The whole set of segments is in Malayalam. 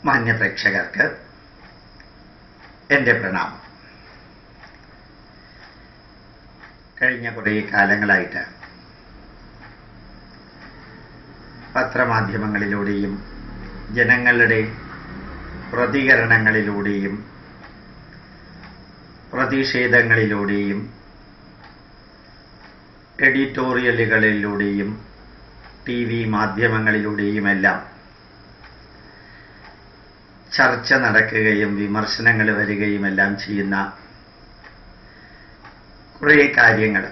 മാന്യ പ്രേക്ഷകർക്ക് എൻ്റെ പ്രണാമം. കഴിഞ്ഞ കുറേ കാലങ്ങളായിട്ട് പത്രമാധ്യമങ്ങളിലൂടെയും ജനങ്ങളുടെ പ്രതികരണങ്ങളിലൂടെയും പ്രതിഷേധങ്ങളിലൂടെയും എഡിറ്റോറിയലുകളിലൂടെയും TV മാധ്യമങ്ങളിലൂടെയുമെല്ലാം ചർച്ച നടക്കുകയും വിമർശനങ്ങൾ വരികയുമെല്ലാം ചെയ്യുന്ന കുറേ കാര്യങ്ങൾ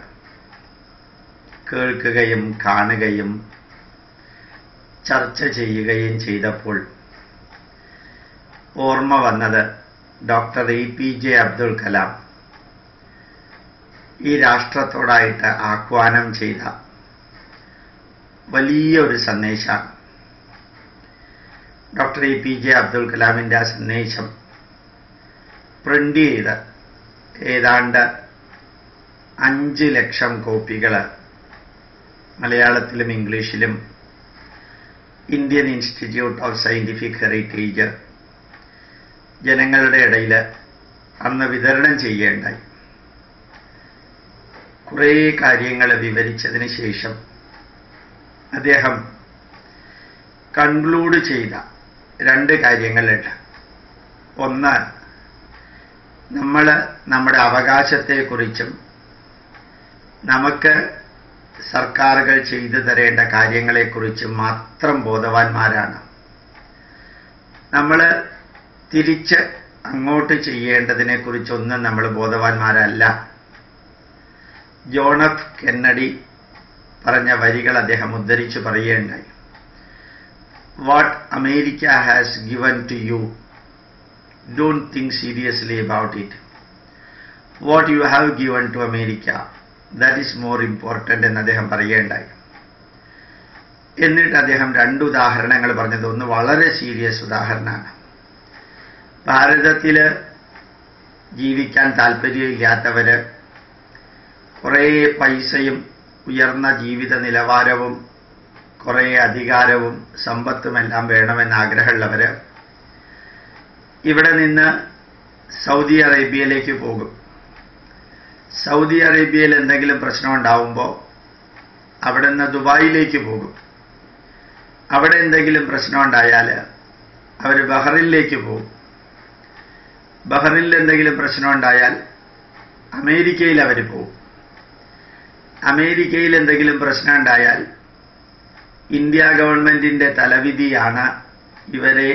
കേൾക്കുകയും കാണുകയും ചർച്ച ചെയ്യുകയും ചെയ്തപ്പോൾ ഓർമ്മ വന്നത് ഡോക്ടർ APJ അബ്ദുൽ കലാം ഈ രാഷ്ട്രത്തോടായിട്ട് ആഹ്വാനം ചെയ്ത വലിയൊരു സന്ദേശമാണ്. ഡോക്ടർ APJ അബ്ദുൽ കലാമിൻ്റെ ആ സന്ദേശം പ്രിന്റ് ചെയ്ത് ഏതാണ്ട് 5 ലക്ഷം കോപ്പികൾ മലയാളത്തിലും ഇംഗ്ലീഷിലും Indian institute of scientific heritage ജനങ്ങളുടെ ഇടയിൽ അന്ന് വിതരണം ചെയ്യേണ്ടായി. കുറേ കാര്യങ്ങൾ വിവരിച്ചതിന് ശേഷം അദ്ദേഹം കൺക്ലൂഡ് ചെയ്ത 2 കാര്യങ്ങളുണ്ട്. ഒന്ന്, നമ്മൾ നമ്മുടെ അവകാശത്തെക്കുറിച്ചും നമുക്ക് സർക്കാരുകൾ ചെയ്തു തരേണ്ട കാര്യങ്ങളെക്കുറിച്ചും മാത്രം ബോധവാന്മാരാണ്. നമ്മൾ തിരിച്ച് അങ്ങോട്ട് ചെയ്യേണ്ടതിനെക്കുറിച്ചൊന്നും നമ്മൾ ബോധവാന്മാരല്ല. ജോൺ എഫ് കെന്നഡി പറഞ്ഞ വരികൾ അദ്ദേഹം ഉദ്ധരിച്ചു പറയുകയുണ്ടായി. What America has given to you, don't think seriously about it. What you have given to America, that is more important എന്ന് അദ്ദേഹം പറയുകയുണ്ടായി. എന്നിട്ട് അദ്ദേഹം 2 ഉദാഹരണങ്ങൾ പറഞ്ഞത്. ഒന്ന് വളരെ സീരിയസ് ഉദാഹരണമാണ്. ഭാരതത്തിൽ ജീവിക്കാൻ താല്പര്യമില്ലാത്തവർ കുറേ പൈസയും ഉയർന്ന ജീവിത നിലവാരവും കുറേ അധികാരവും സമ്പത്തുമെല്ലാം വേണമെന്ന് ആഗ്രഹമുള്ളവർ ഇവിടെ നിന്ന് സൗദി അറേബ്യയിലേക്ക് പോകും. സൗദി അറേബ്യയിൽ എന്തെങ്കിലും പ്രശ്നം ഉണ്ടാവുമ്പോൾ അവിടെ നിന്ന് ദുബായിലേക്ക് പോകും. അവിടെ എന്തെങ്കിലും പ്രശ്നം ഉണ്ടായാൽ അവർ ബഹ്റിനിലേക്ക് പോകും. ബഹ്റിനിൽ എന്തെങ്കിലും പ്രശ്നം ഉണ്ടായാൽ അമേരിക്കയിൽ അവർ പോകും. അമേരിക്കയിൽ എന്തെങ്കിലും പ്രശ്നം ഉണ്ടായാൽ ഇന്ത്യ ഗവൺമെൻറ്റിൻ്റെ തലവിധിയാണ് ഇവരെ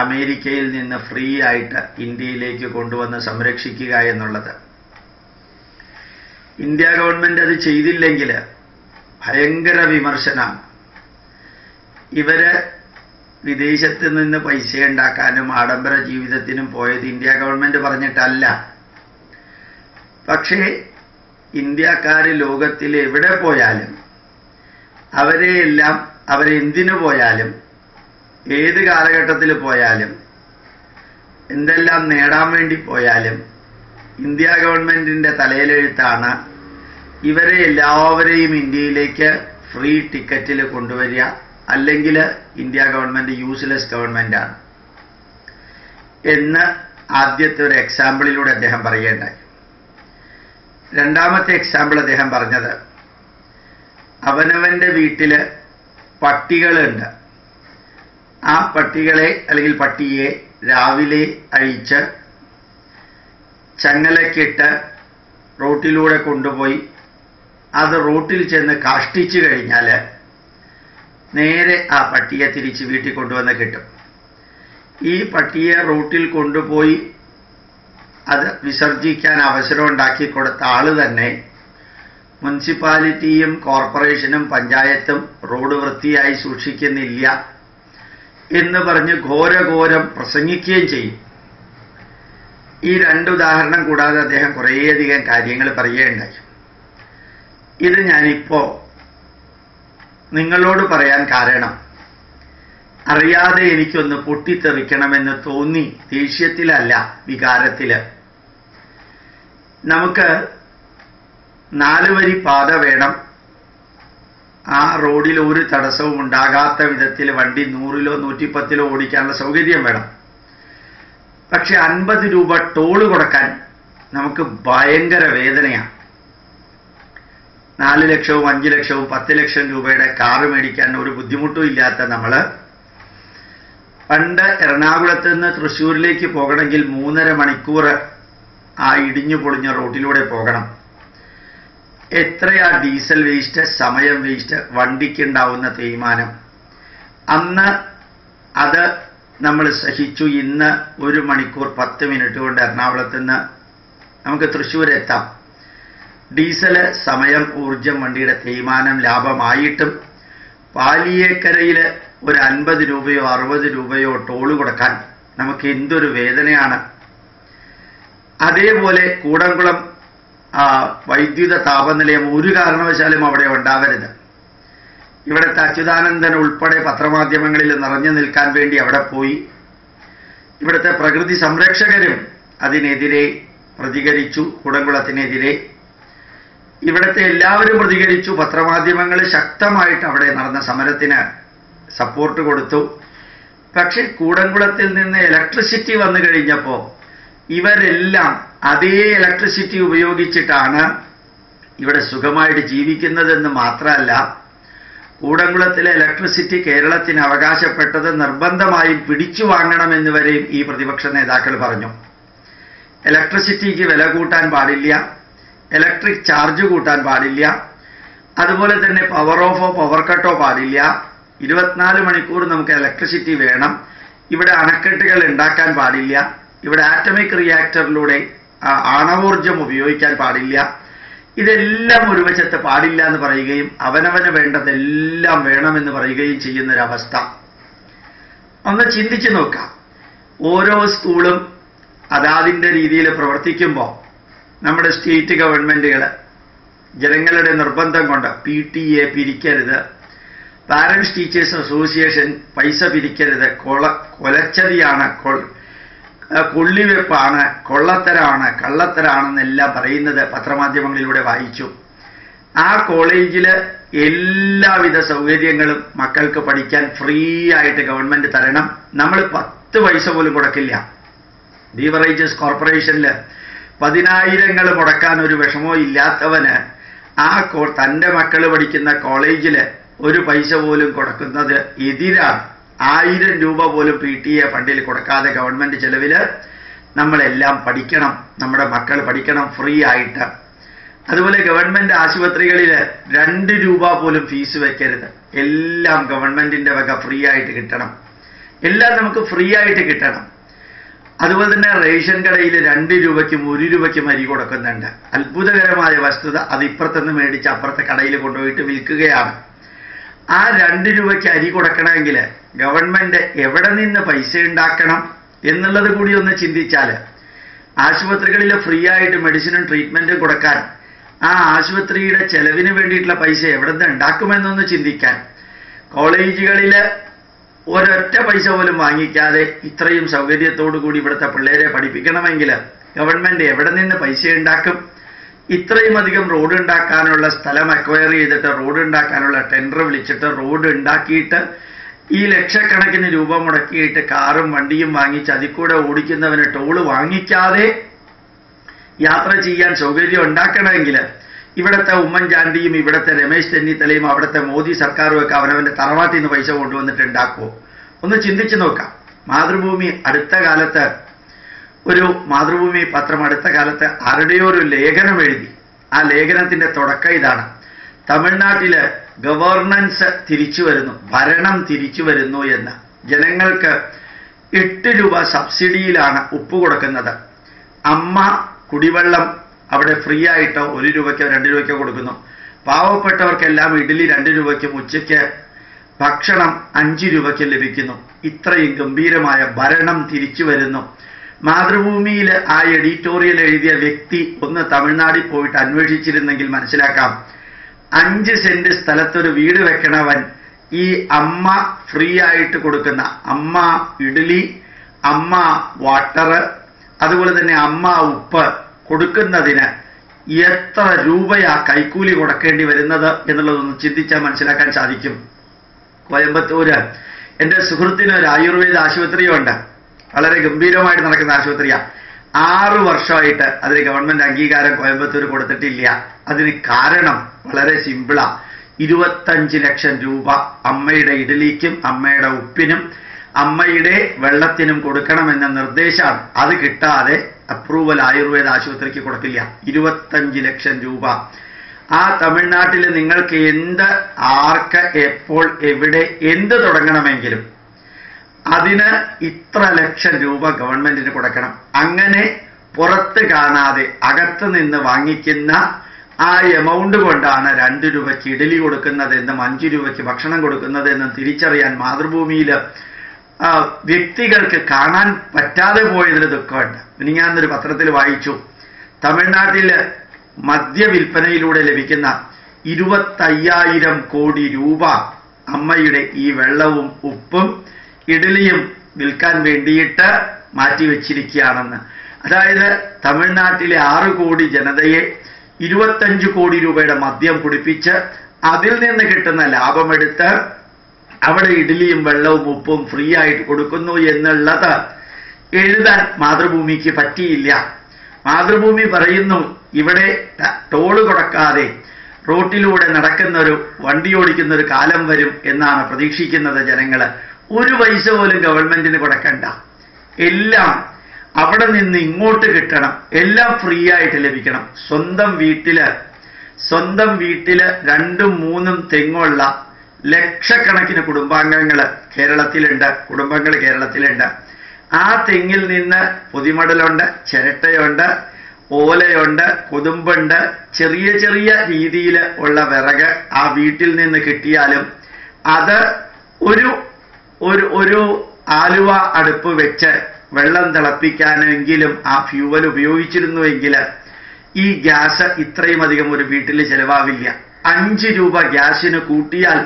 അമേരിക്കയിൽ നിന്ന് ഫ്രീ ആയിട്ട് ഇന്ത്യയിലേക്ക് കൊണ്ടുവന്ന് സംരക്ഷിക്കുക എന്നുള്ളത്. ഇന്ത്യ ഗവൺമെൻറ് അത് ചെയ്തില്ലെങ്കിൽ ഭയങ്കര വിമർശനമാണ്. ഇവര് വിദേശത്ത് നിന്ന് പൈസ ഉണ്ടാക്കാനും ആഡംബര ജീവിതത്തിനും പോയത് ഇന്ത്യ ഗവൺമെൻറ് പറഞ്ഞിട്ടല്ല. പക്ഷേ ഇന്ത്യക്കാർ ലോകത്തിൽ എവിടെ പോയാലും അവരെയെല്ലാം അവരെന്തിനു പോയാലും ഏത് കാലഘട്ടത്തിൽ പോയാലും എന്തെല്ലാം നേടാൻ വേണ്ടി പോയാലും ഇന്ത്യ ഗവൺമെൻറ്റിൻ്റെ തലയിലെഴുത്താണ് ഇവരെ എല്ലാവരെയും ഇന്ത്യയിലേക്ക് ഫ്രീ ടിക്കറ്റിൽ കൊണ്ടുവരിക, അല്ലെങ്കിൽ ഇന്ത്യ ഗവൺമെൻറ് യൂസ്ലെസ് ഗവൺമെൻറ്റാണ് എന്ന് ആദ്യത്തെ ഒരു എക്സാമ്പിളിലൂടെ അദ്ദേഹം പറയുകയുണ്ടായി. രണ്ടാമത്തെ എക്സാമ്പിൾ അദ്ദേഹം പറഞ്ഞത്, അവനവൻ്റെ വീട്ടിൽ പട്ടികളുണ്ട്. ആ പട്ടികളെ അല്ലെങ്കിൽ പട്ടിയെ രാവിലെ അഴിച്ച് ചങ്ങലക്കിട്ട് റോട്ടിലൂടെ കൊണ്ടുപോയി അത് റോട്ടിൽ ചെന്ന് കാഷ്ടിച്ചു കഴിഞ്ഞാൽ നേരെ ആ പട്ടിയെ തിരിച്ച് വീട്ടിൽ കൊണ്ടുവന്ന് കിട്ടും. ഈ പട്ടിയെ റോട്ടിൽ കൊണ്ടുപോയി അത് വിസർജിക്കാൻ അവസരം ഉണ്ടാക്കി കൊടുത്ത ആൾ തന്നെ മുനിസിപ്പാലിറ്റിയും കോർപ്പറേഷനും പഞ്ചായത്തും റോഡ് വൃത്തിയായി സൂക്ഷിക്കുന്നില്ല എന്ന് പറഞ്ഞ് ഘോരഘോരം പ്രസംഗിക്കുകയും ചെയ്യും. ഈ 2 ഉദാഹരണം കൂടാതെ അദ്ദേഹം കുറേയധികം കാര്യങ്ങൾ പറയുകയുണ്ടായി. ഇത് ഞാനിപ്പോൾ നിങ്ങളോട് പറയാൻ കാരണം അറിയാതെ എനിക്കൊന്ന് പൊട്ടിത്തെറിക്കണമെന്ന് തോന്നി, ദേഷ്യത്തിലല്ല, വികാരത്തിൽ. നമുക്ക് 4 വരി പാത വേണം, ആ റോഡിൽ ഒരു തടസ്സവും ഉണ്ടാകാത്ത വിധത്തിൽ വണ്ടി 100-ലോ 110-ലോ ഓടിക്കാനുള്ള സൗകര്യം വേണം. പക്ഷെ 50 രൂപ ടോള് കൊടുക്കാൻ നമുക്ക് ഭയങ്കര വേദനയാണ്. 4 ലക്ഷവും 5 ലക്ഷവും 10 ലക്ഷം രൂപയുടെ കാറ് മേടിക്കാൻ ഒരു ബുദ്ധിമുട്ടും ഇല്ലാത്ത നമ്മൾ പണ്ട് എറണാകുളത്ത് നിന്ന് തൃശ്ശൂരിലേക്ക് പോകണമെങ്കിൽ 3.5 മണിക്കൂർ ആ ഇടിഞ്ഞു പൊളിഞ്ഞ റോഡിലൂടെ പോകണം. എത്രയാ ഡീസൽ വേസ്റ്റ്, സമയം വേസ്റ്റ്, വണ്ടിക്കുണ്ടാവുന്ന തേയ്മാനം. അന്ന് അത് നമ്മൾ സഹിച്ചു. ഇന്ന് 1 മണിക്കൂർ 10 മിനിറ്റ് കൊണ്ട് എറണാകുളത്ത് നിന്ന് നമുക്ക് തൃശ്ശൂർ എത്താം. ഡീസല്, സമയം, ഊർജം, വണ്ടിയുടെ തേയ്മാനം ലാഭമായിട്ടും പാലിയേക്കരയിൽ ഒരു 50 രൂപയോ 60 രൂപയോ ടോള് കൊടുക്കാൻ നമുക്ക് എന്തൊരു വേദനയാണ്. അതേപോലെ കൂടംകുളം വൈദ്യുത താപനിലയം ഒരു കാരണവശാലും അവിടെ ഉണ്ടാവരുത്. ഇവിടുത്തെ അച്യുതാനന്ദൻ ഉൾപ്പെടെ പത്രമാധ്യമങ്ങളിൽ നിറഞ്ഞു നിൽക്കാൻ വേണ്ടി അവിടെ പോയി. ഇവിടുത്തെ പ്രകൃതി സംരക്ഷകരും അതിനെതിരെ പ്രതികരിച്ചു. കൂടംകുളത്തിനെതിരെ ഇവിടുത്തെ എല്ലാവരും പ്രതികരിച്ചു. പത്രമാധ്യമങ്ങൾ ശക്തമായിട്ട് അവിടെ നടന്ന സമരത്തിന് സപ്പോർട്ട് കൊടുത്തു. പക്ഷെ കൂടംകുളത്തിൽ നിന്ന് ഇലക്ട്രിസിറ്റി വന്നു കഴിഞ്ഞപ്പോൾ ഇവരെല്ലാം അതേ ഇലക്ട്രിസിറ്റി ഉപയോഗിച്ചിട്ടാണ് ഇവിടെ സുഖമായിട്ട് ജീവിക്കുന്നതെന്ന് മാത്രമല്ല, കൂടംകുളത്തിലെ ഇലക്ട്രിസിറ്റി കേരളത്തിന് അവകാശപ്പെട്ടത് നിർബന്ധമായും പിടിച്ചു വാങ്ങണമെന്ന് വരെയും ഈ പ്രതിപക്ഷ നേതാക്കൾ പറഞ്ഞു. ഇലക്ട്രിസിറ്റിക്ക് വില കൂട്ടാൻ പാടില്ല, ഇലക്ട്രിക് ചാർജ് കൂട്ടാൻ പാടില്ല, അതുപോലെ തന്നെ പവർ ഓഫോ പവർ കട്ടോ പാടില്ല, 24 മണിക്കൂർ നമുക്ക് ഇലക്ട്രിസിറ്റി വേണം, ഇവിടെ അണക്കെട്ടുകൾ ഉണ്ടാക്കാൻ പാടില്ല, ഇവിടെ ആറ്റമിക് റിയാക്ടറിലൂടെ ആണവോർജം ഉപയോഗിക്കാൻ പാടില്ല, ഇതെല്ലാം ഒരു വശത്ത് പാടില്ല എന്ന് പറയുകയും അവനവന് വേണ്ടതെല്ലാം വേണമെന്ന് പറയുകയും ചെയ്യുന്നൊരവസ്ഥ. ഒന്ന് ചിന്തിച്ചു നോക്കാം. ഓരോ സ്കൂളും അതാതിൻ്റെ രീതിയിൽ പ്രവർത്തിക്കുമ്പോൾ നമ്മുടെ സ്റ്റേറ്റ് ഗവൺമെൻറ്റുകൾ ജനങ്ങളുടെ നിർബന്ധം കൊണ്ട് PTA പിരിക്കരുത്, പാരൻസ് ടീച്ചേഴ്സ് അസോസിയേഷൻ പൈസ പിരിക്കരുത്, കൊലച്ചതിയാണ്, കൊള്ളിവെപ്പാണ്, കൊള്ളത്തരമാണ്, കള്ളത്തരാണെന്നെല്ലാം പറയുന്നത് പത്രമാധ്യമങ്ങളിലൂടെ വായിച്ചു. ആ കോളേജിൽ എല്ലാവിധ സൗകര്യങ്ങളും മക്കൾക്ക് പഠിക്കാൻ ഫ്രീ ആയിട്ട് ഗവൺമെൻറ് തരണം. നമ്മൾ 10 പൈസ പോലും കൊടുക്കില്ല. ബീവറേജസ് കോർപ്പറേഷനിൽ 10,000 മുടക്കാൻ ഒരു വിഷമവും ഇല്ലാത്തവന് തൻ്റെ മക്കൾ പഠിക്കുന്ന കോളേജിൽ ഒരു പൈസ പോലും കൊടുക്കുന്നത് എതിരാണ്. 1000 രൂപ പോലും PTA ഫണ്ടിൽ കൊടുക്കാതെ ഗവൺമെൻറ് ചെലവിൽ നമ്മളെല്ലാം പഠിക്കണം, നമ്മുടെ മക്കൾ പഠിക്കണം ഫ്രീ ആയിട്ട്. അതുപോലെ ഗവൺമെൻറ് ആശുപത്രികളിൽ 2 രൂപ പോലും ഫീസ് വെക്കരുത്. എല്ലാം ഗവൺമെൻറ്റിൻ്റെ വക ഫ്രീ ആയിട്ട് കിട്ടണം, എല്ലാം നമുക്ക് ഫ്രീ ആയിട്ട് കിട്ടണം. അതുപോലെ തന്നെ റേഷൻ കടയിൽ 2 രൂപയ്ക്കും 1 രൂപയ്ക്കും അരി കൊടുക്കുന്നുണ്ട്. അത്ഭുതകരമായ വസ്തുത. അത് ഇപ്പുറത്തുനിന്ന് മേടിച്ച് അപ്പുറത്തെ കടയിൽ കൊണ്ടുപോയിട്ട് വിൽക്കുകയാണ്. ആ 2 രൂപയ്ക്ക് അരി കൊടുക്കണമെങ്കിൽ ഗവൺമെൻറ് എവിടെ നിന്ന് പൈസ ഉണ്ടാക്കണം എന്നുള്ളത് കൂടി ഒന്ന് ചിന്തിച്ചാൽ, ആശുപത്രികളിൽ ഫ്രീ ആയിട്ട് മെഡിസിനും ട്രീറ്റ്മെൻറ്റും കൊടുക്കാൻ ആ ആശുപത്രിയുടെ ചെലവിന് വേണ്ടിയിട്ടുള്ള പൈസ എവിടെ നിന്ന് ഉണ്ടാക്കുമെന്നൊന്ന് ചിന്തിക്കാൻ, കോളേജുകളിൽ ഒരൊറ്റ പൈസ പോലും വാങ്ങിക്കാതെ ഇത്രയും സൗകര്യത്തോടു കൂടി ഇവിടുത്തെ പിള്ളേരെ പഠിപ്പിക്കണമെങ്കിൽ ഗവൺമെൻറ് എവിടെ നിന്ന് പൈസ ഉണ്ടാക്കും? ഇത്രയും അധികം റോഡ് ഉണ്ടാക്കാനുള്ള സ്ഥലം അക്വയർ ചെയ്തിട്ട് റോഡ് ഉണ്ടാക്കാനുള്ള ടെൻഡർ വിളിച്ചിട്ട് റോഡ് ഉണ്ടാക്കിയിട്ട് ഈ ലക്ഷക്കണക്കിന് രൂപ മുടക്കിയിട്ട് കാറും വണ്ടിയും വാങ്ങിച്ച് അതിൽ കൂടെ ഓടിക്കുന്നവന് ടോള് വാങ്ങിക്കാതെ യാത്ര ചെയ്യാൻ സൗകര്യം ഉണ്ടാക്കണമെങ്കിൽ ഇവിടുത്തെ ഉമ്മൻചാണ്ടിയും ഇവിടുത്തെ രമേശ് ചെന്നിത്തലയും അവിടുത്തെ മോദി സർക്കാരും ഒക്കെ അവനവൻ്റെ തറവാട്ടിൽ നിന്ന് പൈസ കൊണ്ടുവന്നിട്ട് ഉണ്ടാക്കുമോ? ഒന്ന് ചിന്തിച്ചു നോക്കാം. മാതൃഭൂമി അടുത്ത കാലത്ത് മാതൃഭൂമി പത്രം അടുത്ത കാലത്ത് ആരുടെയോ ഒരു ലേഖനം എഴുതി. ആ ലേഖനത്തിൻ്റെ തുടക്കം ഇതാണ്: തമിഴ്നാട്ടിൽ ഗവർണൻസ് തിരിച്ചു വരുന്നു, ഭരണം തിരിച്ചു വരുന്നു എന്ന്. ജനങ്ങൾക്ക് 8 രൂപ സബ്സിഡിയിലാണ് ഉപ്പ് കൊടുക്കുന്നത്. അമ്മ കുടിവെള്ളം അവിടെ ഫ്രീ ആയിട്ടോ 1 രൂപയ്ക്കോ 2 രൂപയ്ക്കോ കൊടുക്കുന്നു. പാവപ്പെട്ടവർക്കെല്ലാം ഇഡ്ഡലി 2 രൂപയ്ക്കും ഉച്ചയ്ക്ക് ഭക്ഷണം 5 രൂപയ്ക്കും ലഭിക്കുന്നു. ഇത്രയും ഗംഭീരമായ ഭരണം തിരിച്ചു വരുന്നു. മാതൃഭൂമിയിൽ ആ എഡിറ്റോറിയൽ എഴുതിയ വ്യക്തി ഒന്ന് തമിഴ്നാട്ടിൽ പോയിട്ട് അന്വേഷിച്ചിരുന്നെങ്കിൽ മനസ്സിലാക്കാം. 5 സെന്റ് സ്ഥലത്തൊരു വീട് വെക്കണവൻ ഈ അമ്മ ഫ്രീ ആയിട്ട് കൊടുക്കുന്ന അമ്മ ഇഡ്ഡലി, അമ്മ വാട്ടർ, അതുപോലെ തന്നെ അമ്മ ഉപ്പ് കൊടുക്കുന്നതിന് എത്ര രൂപയാ കൈക്കൂലി കൊടുക്കേണ്ടി വരുന്നത് എന്നുള്ളതൊന്ന് ചിന്തിച്ചാൽ മനസ്സിലാക്കാൻ സാധിക്കും. കോയമ്പത്തൂര് എൻ്റെ സുഹൃത്തിന് ഒരു ആയുർവേദ ആശുപത്രിയുണ്ട്. വളരെ ഗംഭീരമായിട്ട് നടക്കുന്ന ആശുപത്രിയാണ്. 6 വർഷമായിട്ട് അതിന് ഗവൺമെന്റ് അംഗീകാരം കോയമ്പത്തൂർ കൊടുത്തിട്ടില്ല. അതിന് കാരണം വളരെ സിമ്പിളാ. 25 ലക്ഷം രൂപ അമ്മയുടെ ഇഡലിക്കും അമ്മയുടെ ഉപ്പിനും അമ്മയുടെ വെള്ളത്തിനും കൊടുക്കണമെന്ന നിർദ്ദേശമാണ്. അത് കിട്ടാതെ അപ്രൂവൽ ആയുർവേദ ആശുപത്രിക്ക് കൊടുക്കില്ല. 25 ലക്ഷം രൂപ. ആ തമിഴ്നാട്ടിൽ നിങ്ങൾക്ക് ആർക്ക് എപ്പോൾ എവിടെ എന്ത് തുടങ്ങണമെങ്കിലും അതിന് ഇത്ര ലക്ഷം രൂപ ഗവൺമെന്റിന് കൊടുക്കണം. അങ്ങനെ പുറത്ത് കാണാതെ അകത്ത് നിന്ന് വാങ്ങിക്കുന്ന ആ എമൗണ്ട് കൊണ്ടാണ് 2 രൂപയ്ക്ക് ഇഡലി കൊടുക്കുന്നതെന്നും 5 രൂപയ്ക്ക് ഭക്ഷണം കൊടുക്കുന്നതെന്നും തിരിച്ചറിയാൻ മാതൃഭൂമിയിൽ വ്യക്തികൾക്ക് കാണാൻ പറ്റാതെ പോയതിന് ദുഃഖമുണ്ട്. ഞാനൊരു പത്രത്തിൽ വായിച്ചു, തമിഴ്നാട്ടിൽ മദ്യവിൽപ്പനയിലൂടെ ലഭിക്കുന്ന 25,000 കോടി രൂപ അമ്മയുടെ ഈ വെള്ളവും ഉപ്പും ഇഡലിയും വിൽക്കാൻ വേണ്ടിയിട്ട് മാറ്റിവെച്ചിരിക്കുകയാണെന്ന്. അതായത് തമിഴ്നാട്ടിലെ 6 കോടി ജനതയെ 25 കോടി രൂപയുടെ മദ്യം കുടിപ്പിച്ച് അതിൽ നിന്ന് കിട്ടുന്ന ലാഭമെടുത്ത് അവിടെ ഇഡലിയും വെള്ളവും ഉപ്പും ഫ്രീ ആയിട്ട് കൊടുക്കുന്നു എന്നുള്ളത് എഴുതാൻ മാതൃഭൂമിക്ക് പറ്റിയില്ല. മാതൃഭൂമി പറയുന്നു, ഇവിടെ ടോള് കൊടുക്കാതെ റോട്ടിലൂടെ വണ്ടി ഓടിക്കുന്ന ഒരു കാലം വരും എന്നാണ് പ്രതീക്ഷിക്കുന്നത് ജനങ്ങൾ. 1 പൈസ പോലും ഗവൺമെന്റിന് കൊടുക്കണ്ട. എല്ലാം അവിടെ നിന്ന് ഇങ്ങോട്ട് കിട്ടണം. എല്ലാം ഫ്രീ ആയിട്ട് ലഭിക്കണം. സ്വന്തം വീട്ടില് 2ഉം 3ഉം തെങ്ങുള്ള ലക്ഷക്കണക്കിന് കുടുംബങ്ങൾ കേരളത്തിലുണ്ട്. ആ തെങ്ങിൽ നിന്ന് പൊതിമടലുണ്ട്, ചിരട്ടയുണ്ട്, ഓലയുണ്ട്, കൊതുമ്പുണ്ട്, ചെറിയ ചെറിയ രീതിയിൽ ഉള്ള വിറക് ആ വീട്ടിൽ നിന്ന് കിട്ടിയാലും അത് ഒരു ആലുവ അടുപ്പ് വെച്ച് വെള്ളം തിളപ്പിക്കാനെങ്കിലും ആ ഫ്യൂവൽ ഉപയോഗിച്ചിരുന്നുവെങ്കിൽ ഈ ഗ്യാസ് ഇത്രയും അധികം ഒരു വീട്ടിൽ ചെലവാവില്ല. 5 രൂപ ഗ്യാസിന് കൂട്ടിയാൽ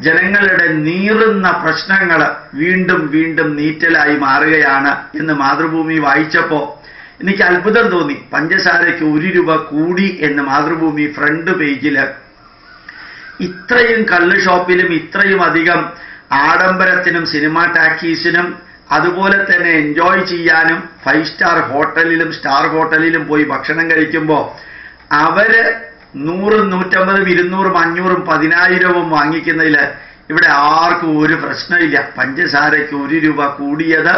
ജനങ്ങളുടെ നീറുന്ന പ്രശ്നങ്ങൾ വീണ്ടും വീണ്ടും നീറ്റലായി മാറുകയാണ് എന്ന് മാതൃഭൂമി വായിച്ചപ്പോൾ എനിക്ക് അത്ഭുതം തോന്നി. പഞ്ചസാരയ്ക്ക് 1 രൂപ കൂടി എന്ന് മാതൃഭൂമി ഫ്രണ്ട് പേജിൽ ഇത്രയും കള്ള് ഷോപ്പിലും ഇത്രയും അധികം ആഡംബരത്തിനും സിനിമാ ടാക്കീസിനും അതുപോലെ തന്നെ എൻജോയ് ചെയ്യാനും 5 സ്റ്റാർ ഹോട്ടലിലും സ്റ്റാർ ഹോട്ടലിലും പോയി ഭക്ഷണം കഴിക്കുമ്പോൾ അവര് 100, 150, 200, 500, 10,000 വാങ്ങിക്കുന്നതിൽ ഇവിടെ ആർക്കും ഒരു പ്രശ്നമില്ല. പഞ്ചസാരയ്ക്ക് 1 രൂപ കൂടിയത്,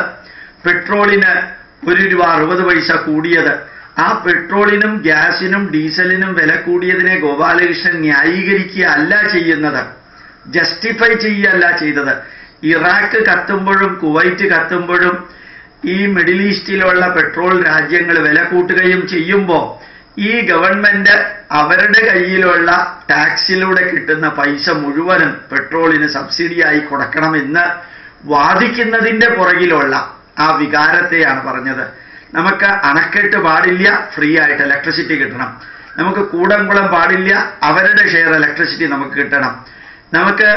പെട്രോളിന് 1 രൂപ 60 പൈസ കൂടിയത്, ആ പെട്രോളിനും ഗ്യാസിനും ഡീസലിനും വില കൂടിയതിനെ ഗോപാലകൃഷ്ണൻ ന്യായീകരിക്കുകയല്ല ചെയ്യുന്നത്, ജസ്റ്റിഫൈ ചെയ്യുകയല്ല ചെയ്തത്. ഇറാഖ് കത്തുമ്പോഴും കുവൈറ്റ് കത്തുമ്പോഴും ഈ മിഡിൽ ഈസ്റ്റിലുള്ള പെട്രോൾ രാജ്യങ്ങൾ വില കൂട്ടുകയും ചെയ്യുമ്പോൾ ഈ ഗവൺമെന്റ് അവരുടെ കയ്യിലുള്ള ടാക്സിലൂടെ കിട്ടുന്ന പൈസ മുഴുവനും പെട്രോളിന് സബ്സിഡിയായി കൊടുക്കണമെന്ന് വാദിക്കുന്നതിന്റെ പുറകിലുള്ള ആ വികാരത്തെയാണ് പറഞ്ഞത്. നമുക്ക് അണക്കെട്ട് പാടില്ല, ഫ്രീ ആയിട്ട് ഇലക്ട്രിസിറ്റി കിട്ടണം. നമുക്ക് കൂടംകുളം പാടില്ല, അവരുടെ ഷെയർ ഇലക്ട്രിസിറ്റി നമുക്ക് കിട്ടണം. നമുക്ക്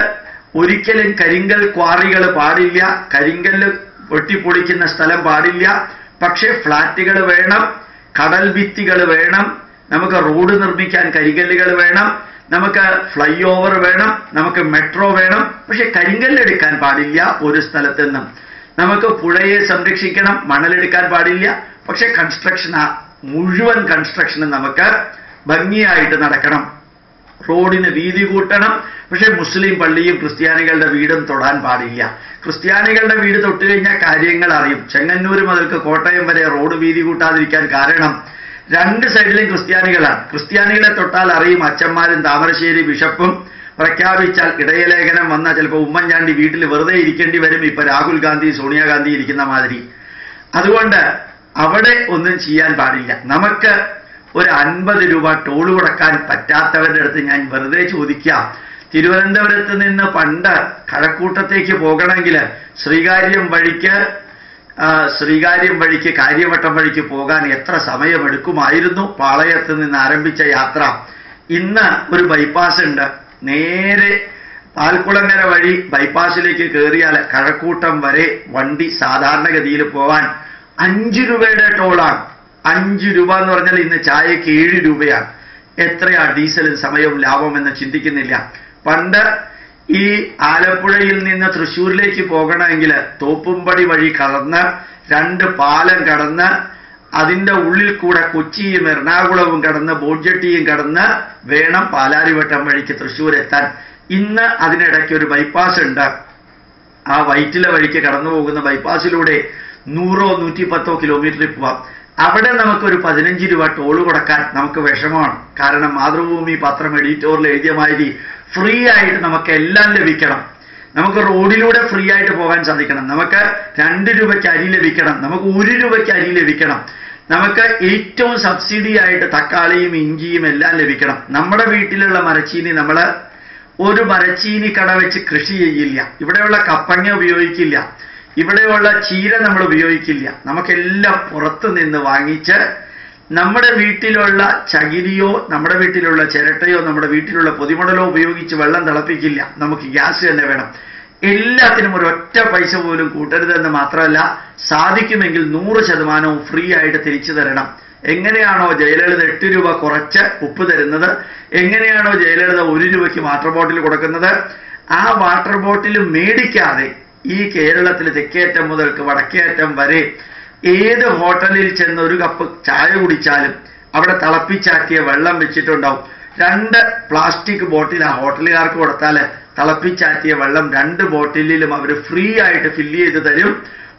ഒരിക്കലും കരിങ്കൽ ക്വാറികൾ പാടില്ല, കരിങ്കല്ല് വെട്ടിപ്പൊളിക്കുന്ന സ്ഥലം പാടില്ല. പക്ഷേ ഫ്ലാറ്റുകൾ വേണം, കടൽ ഭിത്തികൾ വേണം, നമുക്ക് റോഡ് നിർമ്മിക്കാൻ കരിങ്കല്ലുകൾ വേണം, നമുക്ക് ഫ്ലൈ ഓവർ വേണം, നമുക്ക് മെട്രോ വേണം. പക്ഷെ കരിങ്കല്ലെടുക്കാൻ പാടില്ല ഒരു സ്ഥലത്ത് നിന്നും. നമുക്ക് പുഴയെ സംരക്ഷിക്കണം, മണലെടുക്കാൻ പാടില്ല. പക്ഷെ മുഴുവൻ കൺസ്ട്രക്ഷനും നമുക്ക് ഭംഗിയായിട്ട് നടക്കണം. റോഡിന് വീതി കൂട്ടണം. പക്ഷെ മുസ്ലിം പള്ളിയും ക്രിസ്ത്യാനികളുടെ വീടും തൊടാൻ പാടില്ല. ക്രിസ്ത്യാനികളുടെ വീട് തൊട്ട് കഴിഞ്ഞാൽ കാര്യങ്ങൾ അറിയും. ചെങ്ങന്നൂർ മുതൽക്ക് കോട്ടയം വരെ റോഡ് വീതി കൂട്ടാതിരിക്കാൻ കാരണം 2 സൈഡിലും ക്രിസ്ത്യാനികളാണ്. ക്രിസ്ത്യാനികളെ തൊട്ടാൽ അറിയും. അച്ഛന്മാരും താമരശ്ശേരി ബിഷപ്പും പ്രഖ്യാപിച്ചാൽ ഇടയലേഖനം വന്നാൽ ചിലപ്പോൾ ഉമ്മൻചാണ്ടി വീട്ടിൽ വെറുതെ ഇരിക്കേണ്ടി വരും, ഇപ്പൊ രാഹുൽ ഗാന്ധി സോണിയാഗാന്ധി ഇരിക്കുന്ന മാതിരി. അതുകൊണ്ട് അവിടെ ഒന്നും ചെയ്യാൻ പാടില്ല. നമുക്ക് ഒരു 50 രൂപ ടോള് കൊടുക്കാൻ പറ്റാത്തവരുടെ അടുത്ത് ഞാൻ വെറുതെ ചോദിക്കാം, തിരുവനന്തപുരത്ത് നിന്ന് പണ്ട് കഴക്കൂട്ടത്തേക്ക് പോകണമെങ്കിൽ ശ്രീകാര്യം വഴിക്ക് കാര്യവട്ടം വഴിക്ക് പോകാൻ എത്ര സമയമെടുക്കുമായിരുന്നു? പാളയത്ത് നിന്ന് ആരംഭിച്ച യാത്ര. ഇന്ന് ഒരു ബൈപ്പാസ് ഉണ്ട്. നേരെ പാൽക്കുളങ്ങര വഴി ബൈപ്പാസിലേക്ക് കയറിയാൽ കഴക്കൂട്ടം വരെ വണ്ടി സാധാരണഗതിയിൽ പോകാൻ 5 രൂപയുടെ ടോളാണ്. 5 രൂപ എന്ന് പറഞ്ഞാൽ ഇന്ന് ചായക്ക് 7 രൂപയാണ്. എത്രയാ ഡീസലും സമയവും ലാഭമെന്ന് ചിന്തിക്കുന്നില്ല. പണ്ട് ഈ ആലപ്പുഴയിൽ നിന്ന് തൃശ്ശൂരിലേക്ക് പോകണമെങ്കിൽ തോപ്പുംപടി വഴി കടന്ന് 2 പാലം കടന്ന് അതിൻ്റെ ഉള്ളിൽ കൂടെ കൊച്ചിയും എറണാകുളവും കടന്ന് ബോഡ്ജട്ടിയും കടന്ന് വേണം പാലാരിവട്ടം വഴിക്ക് തൃശ്ശൂർ എത്താൻ. ഇന്ന് അതിനിടയ്ക്ക് ഒരു ബൈപ്പാസ് ഉണ്ട്. ആ വൈറ്റില വഴിക്ക് കടന്നു പോകുന്ന ബൈപ്പാസിലൂടെ 100-110 കിലോമീറ്ററിൽ പോവാം. അവിടെ നമുക്കൊരു 15 രൂപ ടോള് കൊടുക്കാൻ നമുക്ക് വിഷമമാണ്. കാരണം മാതൃഭൂമി പത്രം എഡിറ്റോറിൽ എഴുതിയ മാതിരി ഫ്രീ ആയിട്ട് നമുക്ക് എല്ലാം ലഭിക്കണം. നമുക്ക് റോഡിലൂടെ ഫ്രീ ആയിട്ട് പോകാൻ സാധിക്കണം. നമുക്ക് 2 രൂപയ്ക്ക് അരി ലഭിക്കണം. നമുക്ക് 1 രൂപയ്ക്ക് അരി ലഭിക്കണം. നമുക്ക് ഏറ്റവും സബ്സിഡി ആയിട്ട് തക്കാളിയും ഇഞ്ചിയും എല്ലാം ലഭിക്കണം. നമ്മുടെ വീട്ടിലുള്ള മരച്ചീനി നമ്മൾ ഒരു മരച്ചീനി കട വെച്ച് കൃഷി ചെയ്യില്ല. ഇവിടെയുള്ള കപ്പങ്ങ ഉപയോഗിക്കില്ല. ഇവിടെയുള്ള ചീര നമ്മൾ ഉപയോഗിക്കില്ല. നമുക്കെല്ലാം പുറത്തു നിന്ന് വാങ്ങിച്ച് നമ്മുടെ വീട്ടിലുള്ള ചകിരിയോ നമ്മുടെ വീട്ടിലുള്ള ചിരട്ടയോ നമ്മുടെ വീട്ടിലുള്ള പൊതിമുടലോ ഉപയോഗിച്ച് വെള്ളം തിളപ്പിക്കില്ല. നമുക്ക് ഗ്യാസ് തന്നെ വേണം. എല്ലാത്തിനും ഒരൊറ്റ പൈസ പോലും കൂട്ടരുതെന്ന് മാത്രമല്ല, സാധിക്കുമെങ്കിൽ 100% ഫ്രീ ആയിട്ട് തിരിച്ചു തരണം. എങ്ങനെയാണോ ജയലളിത 8 രൂപ കുറച്ച് ഉപ്പ് തരുന്നത്, എങ്ങനെയാണോ ജയലളിത 1 രൂപയ്ക്ക് വാട്ടർ ബോട്ടിൽ കൊടുക്കുന്നത്, ആ വാട്ടർ ബോട്ടിൽ മേടിക്കാതെ ഈ കേരളത്തിൽ തെക്കേറ്റം മുതൽക്ക് വടക്കേറ്റം വരെ ഏത് ഹോട്ടലിൽ ചെന്ന് ഒരു കപ്പ് ചായ കുടിച്ചാലും അവിടെ തിളപ്പിച്ചാക്കിയ വെള്ളം വെച്ചിട്ടുണ്ടാവും. 2 പ്ലാസ്റ്റിക് ബോട്ടിൽ ആ ഹോട്ടലുകാർക്ക് കൊടുത്താൽ തിളപ്പിച്ചാറ്റിയ വെള്ളം 2 ബോട്ടിലും അവർ ഫ്രീ ആയിട്ട് ഫില്ല് ചെയ്ത് തരും.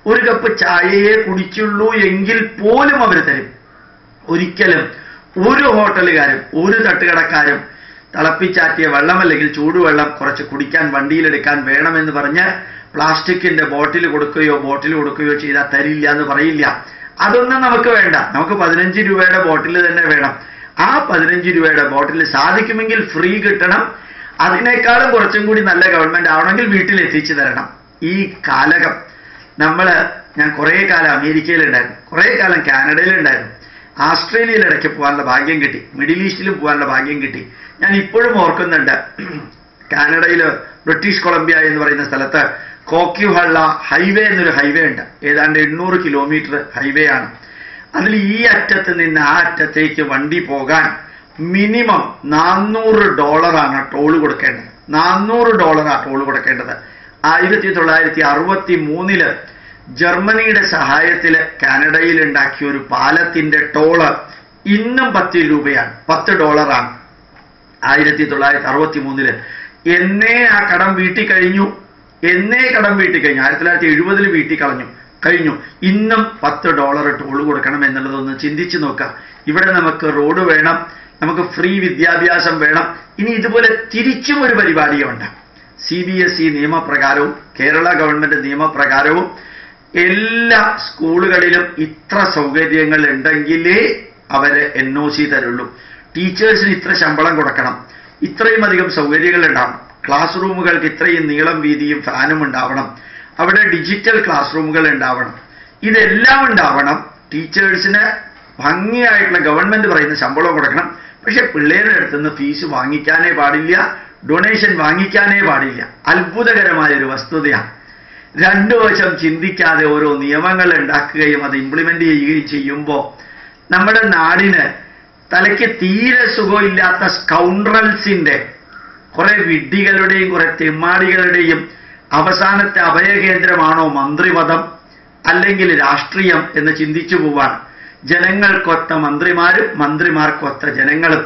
ഒരു കപ്പ് ചായയെ കുടിച്ചുള്ളൂ എങ്കിൽ പോലും അവർ തരും. ഒരിക്കലും ഒരു ഹോട്ടലുകാരും ഒരു തട്ടുകടക്കാരും തിളപ്പിച്ചാറ്റിയ വെള്ളം അല്ലെങ്കിൽ ചൂടുവെള്ളം കുറച്ച് കുടിക്കാൻ വണ്ടിയിലെടുക്കാൻ വേണമെന്ന് പറഞ്ഞ് പ്ലാസ്റ്റിക്കിന്റെ ബോട്ടിൽ കൊടുക്കുകയോ ചെയ്താൽ തരില്ല എന്ന് പറയില്ല. അതൊന്നും നമുക്ക് വേണ്ട. നമുക്ക് 15 രൂപയുടെ ബോട്ടിൽ തന്നെ വേണം. ആ 15 രൂപയുടെ ബോട്ടിൽ സാധിക്കുമെങ്കിൽ ഫ്രീ കിട്ടണം. അതിനേക്കാളും കുറച്ചും കൂടി നല്ല ഗവൺമെന്റ് ആവണമെങ്കിൽ വീട്ടിൽ എത്തിച്ചു തരണം. ഈ കാലകം ഞാൻ കുറേ കാലം അമേരിക്കയിലുണ്ടായിരുന്നു, കുറേ കാലം കാനഡയിലുണ്ടായിരുന്നു, ആസ്ട്രേലിയയിൽ ഇടയ്ക്ക് പോകാനുള്ള ഭാഗ്യം കിട്ടി, മിഡിൽ ഈസ്റ്റിലും പോകാനുള്ള ഭാഗ്യം കിട്ടി. ഞാൻ ഇപ്പോഴും ഓർക്കുന്നുണ്ട്, കാനഡയിൽ ബ്രിട്ടീഷ് കൊളംബിയ എന്ന് പറയുന്ന സ്ഥലത്ത് കോക്യുഹള്ള ഹൈവേ എന്നൊരു ഹൈവേ ഉണ്ട്. ഏതാണ്ട് 800 കിലോമീറ്റർ ഹൈവേ ആണ്. അതിൽ ഈ അറ്റത്ത് നിന്ന് ആ അറ്റത്തേക്ക് വണ്ടി പോകാൻ മിനിമം $400 ടോള് കൊടുക്കേണ്ടത്. $400 ടോള് കൊടുക്കേണ്ടത്. 1963 ജർമ്മനിയുടെ സഹായത്തിൽ കാനഡയിൽ ഉണ്ടാക്കിയ ഒരു പാലത്തിന്റെ ടോള് ഇന്നും 10 രൂപയാണ്, $10. 1963 എന്നേ ആ കടം വീട്ടി കഴിഞ്ഞു. 1970 വീട്ടി കഴിഞ്ഞു. ഇന്നും $10 ടോള് കൊടുക്കണം എന്നുള്ളതൊന്ന് ചിന്തിച്ചു നോക്കാം. ഇവിടെ നമുക്ക് റോഡ് വേണം, നമുക്ക് ഫ്രീ വിദ്യാഭ്യാസം വേണം. ഇനി ഇതുപോലെ തിരിച്ചും ഒരു പരിപാടിയുണ്ട്. CBSE നിയമപ്രകാരവും കേരള ഗവൺമെന്റ് നിയമപ്രകാരവും എല്ലാ സ്കൂളുകളിലും ഇത്ര സൗകര്യങ്ങൾ ഉണ്ടെങ്കിലേ അവര് NOC തരുള്ളൂ. ടീച്ചേഴ്സിന് ഇത്ര ശമ്പളം കൊടുക്കണം, ഇത്രയും അധികം സൗകര്യങ്ങൾ ഉണ്ടാവണം, ക്ലാസ് റൂമുകൾക്ക് ഇത്രയും നീളം വീതിയും ഫാനും ഉണ്ടാവണം, അവിടെ ഡിജിറ്റൽ ക്ലാസ് റൂമുകൾ ഉണ്ടാവണം, ഇതെല്ലാം ഉണ്ടാവണം. ടീച്ചേഴ്സിന് ഭംഗിയായിട്ടുള്ള ഗവൺമെന്റ് പറയുന്ന ശമ്പളം കൊടുക്കണം. പക്ഷെ പിള്ളേരുടെ അടുത്തുനിന്ന് ഫീസ് വാങ്ങിക്കാനേ പാടില്ല, ഡൊണേഷൻ വാങ്ങിക്കാനേ പാടില്ല. അത്ഭുതകരമായൊരു വസ്തുതയാണ്. 2 വശം ചിന്തിക്കാതെ ഓരോ നിയമങ്ങൾ ഉണ്ടാക്കുകയും അത് ഇംപ്ലിമെന്റ് ചെയ്യുകയും ചെയ്യുമ്പോൾ നമ്മുടെ നാടിന് തലയ്ക്ക് തീരെ സുഖമില്ലാത്ത സ്കൗണ്ട്രൽസിന്റെ, കുറെ വിഡ്ഢികളുടെയും കുറെ തെമ്മാടികളുടെയും അവസാനത്തെ അഭയകേന്ദ്രമാണോ മന്ത്രിപദം അല്ലെങ്കിൽ രാഷ്ട്രീയം എന്ന് ചിന്തിച്ചു പോവാൻ. ജനങ്ങൾക്കൊത്ത മന്ത്രിമാരും മന്ത്രിമാർക്കൊത്ത ജനങ്ങളും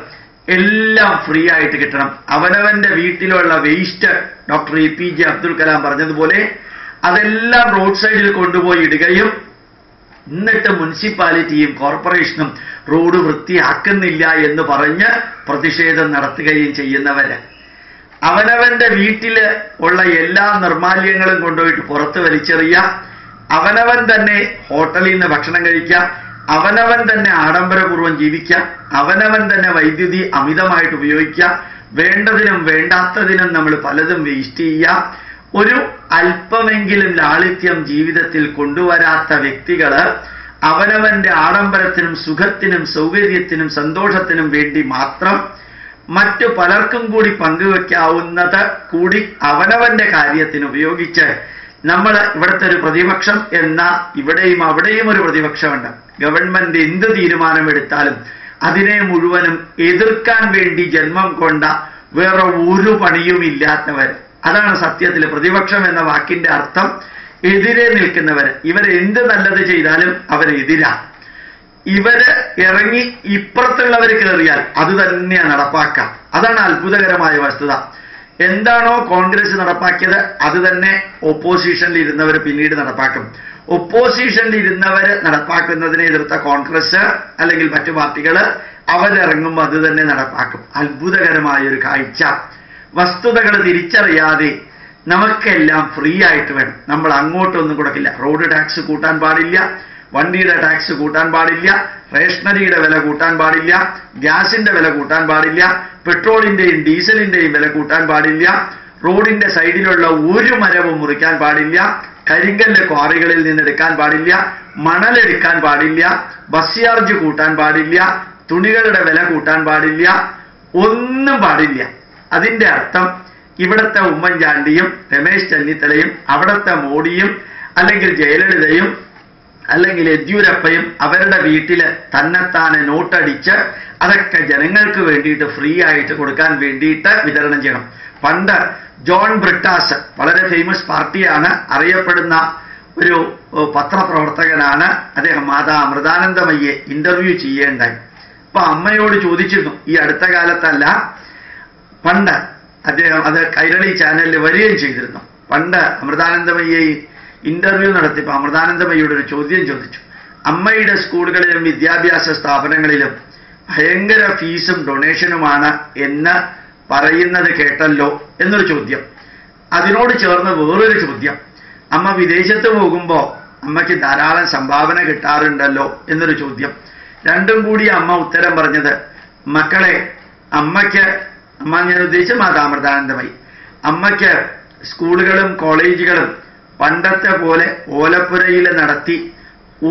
എല്ലാം ഫ്രീ ആയിട്ട് കിട്ടണം. അവനവന്റെ വീട്ടിലുള്ള waste doctor APJ Abdul Kalam പറഞ്ഞതുപോലെ അതെല്ലാം റോഡ് സൈഡിൽ കൊണ്ടുപോയി ഇടുകയും എന്നിട്ട് മുനിസിപ്പാലിറ്റിയും കോർപ്പറേഷനും റോഡ് വൃത്തിയാക്കുന്നില്ല എന്ന് പറഞ്ഞ് പ്രതിഷേധം നടത്തുകയും ചെയ്യുന്നവര്, അവനവന്റെ വീട്ടില് ഉള്ള എല്ലാ നിർമാല്യങ്ങളും കൊണ്ടുപോയിട്ട് പുറത്ത് വലിച്ചെറിയാം, അവനവൻ തന്നെ ഹോട്ടലിൽ നിന്ന് ഭക്ഷണം കഴിക്കാം, അവനവൻ തന്നെ ആഡംബരപൂർവ്വം ജീവിക്കാം, അവനവൻ തന്നെ വൈദ്യുതി അമിതമായിട്ട് ഉപയോഗിക്കാം, വേണ്ടതിനും വേണ്ടാത്തതിനും നമ്മൾ പലതും വേസ്റ്റ് ചെയ്യാം. ഒരു അല്പമെങ്കിലും ലാളിത്യം ജീവിതത്തിൽ കൊണ്ടുവരാത്ത വ്യക്തികള് അവനവന്റെ ആഡംബരത്തിനും സുഖത്തിനും സൗകര്യത്തിനും സന്തോഷത്തിനും വേണ്ടി മാത്രം മറ്റു പലർക്കും കൂടി പങ്കുവെക്കാവുന്നത് കൂടി അവനവന്റെ കാര്യത്തിന് ഉപയോഗിച്ച് നമ്മൾ ഇവിടുത്തെ ഒരു പ്രതിപക്ഷം എന്ന ഇവിടെയും അവിടെയും ഒരു പ്രതിപക്ഷമുണ്ട്. ഗവൺമെന്റ് എന്ത് തീരുമാനമെടുത്താലും അതിനെ മുഴുവനും എതിർക്കാൻ വേണ്ടി ജന്മം കൊണ്ട വേറെ ഒരു പണിയും ഇല്ലാത്തവർ. അതാണ് സത്യത്തിൽ പ്രതിപക്ഷം എന്ന വാക്കിന്റെ അർത്ഥം. എതിരെ നിൽക്കുന്നവർ. ഇവരെന്ത് നല്ലത് ചെയ്താലും അവരെതിരാ. ഇവര് ഇറങ്ങി ഇപ്പുറത്തുള്ളവർ കയറിയാൽ അത് തന്നെയാണ് നടപ്പാക്കുക. അതാണ് അത്ഭുതകരമായ വസ്തുത. എന്താണോ കോൺഗ്രസ് നടപ്പാക്കിയത് അത് തന്നെ ഓപ്പോസിഷനിൽ ഇരുന്നവർ പിന്നീട് നടപ്പാക്കും. ഒപ്പോസിഷനിൽ ഇരുന്നവർ നടപ്പാക്കുന്നതിനെ എതിർത്ത കോൺഗ്രസ് അല്ലെങ്കിൽ മറ്റു പാർട്ടികൾ അവരിറങ്ങുമ്പോൾ അത് തന്നെ നടപ്പാക്കും. അത്ഭുതകരമായ ഒരു കാഴ്ച. വസ്തുതകൾ തിരിച്ചറിയാതെ നമുക്കെല്ലാം ഫ്രീ ആയിട്ട് വേണം. നമ്മൾ അങ്ങോട്ടൊന്നും കൊടുക്കില്ല. റോഡ് ടാക്സ് കൂട്ടാൻ പാടില്ല, വണ്ടിയുടെ ടാക്സ് കൂട്ടാൻ പാടില്ല, റേഷനറിയുടെ വില കൂട്ടാൻ പാടില്ല, ഗ്യാസിന്റെ വില കൂട്ടാൻ പാടില്ല, പെട്രോളിന്റെയും ഡീസലിന്റെയും വില കൂട്ടാൻ പാടില്ല, റോഡിന്റെ സൈഡിലുള്ള ഒരു മരവും മുറിക്കാൻ പാടില്ല, കരിങ്കല്ല് ക്വാറികളിൽ നിന്ന് എടുക്കാൻ പാടില്ല, മണലെടുക്കാൻ പാടില്ല, ബസ് ചാർജ് കൂട്ടാൻ പാടില്ല, തുണികളുടെ വില കൂട്ടാൻ പാടില്ല, ഒന്നും പാടില്ല. അതിന്റെ അർത്ഥം ഇവിടുത്തെ ഉമ്മൻചാണ്ടിയും രമേശ് ചെന്നിത്തലയും അവിടുത്തെ മോഡിയും അല്ലെങ്കിൽ ജയലളിതയും അല്ലെങ്കിൽ യെദ്യൂരപ്പയും അവരുടെ വീട്ടിൽ തന്നെത്താനെ നോട്ടടിച്ച് അതൊക്കെ ജനങ്ങൾക്ക് വേണ്ടിയിട്ട് ഫ്രീ ആയിട്ട് കൊടുക്കാൻ വേണ്ടിയിട്ട് വിതരണം ചെയ്യണം. പണ്ട് ജോൺ ബ്രിട്ടാസ്, വളരെ ഫേമസ് പാർട്ടിയാണ്, അറിയപ്പെടുന്ന ഒരു പത്രപ്രവർത്തകനാണ്. അദ്ദേഹം മാതാ അമൃതാനന്ദമയ്യെ ഇന്റർവ്യൂ ചെയ്യേണ്ടായി. അപ്പൊ അമ്മയോട് ചോദിച്ചിരുന്നു, ഈ അടുത്ത കാലത്തല്ല, പണ്ട് അദ്ദേഹം അത് കൈരളി ചാനലിൽ വരികയും ചെയ്തിരുന്നു. പണ്ട് അമൃതാനന്ദമയ്യെ ഇന്റർവ്യൂ നടത്തിയപ്പോൾ അമൃതാനന്ദമയ്യോട് ഒരു ചോദ്യം ചോദിച്ചു. അമ്മയുടെ സ്കൂളുകളിലും വിദ്യാഭ്യാസ സ്ഥാപനങ്ങളിലും ഭയങ്കര ഫീസും ഡൊണേഷനുമാണ് എന്ന് പറയുന്നത് കേട്ടല്ലോ എന്നൊരു ചോദ്യം. അതിനോട് ചേർന്ന് വേറൊരു ചോദ്യം, അമ്മ വിദേശത്ത് പോകുമ്പോൾ അമ്മയ്ക്ക് ധാരാളം സംഭാവന കിട്ടാറുണ്ടല്ലോ എന്നൊരു ചോദ്യം. രണ്ടും കൂടി അമ്മ ഉത്തരം പറഞ്ഞത്, മക്കളെ, അമ്മയ്ക്ക്, അമ്മ ഞാൻ ഉദ്ദേശിച്ച മാതാ അമൃതാനന്ദമയി, അമ്മയ്ക്ക് സ്കൂളുകളും കോളേജുകളും പണ്ടത്തെ പോലെ ഓലപ്പുരയിൽ നടത്തി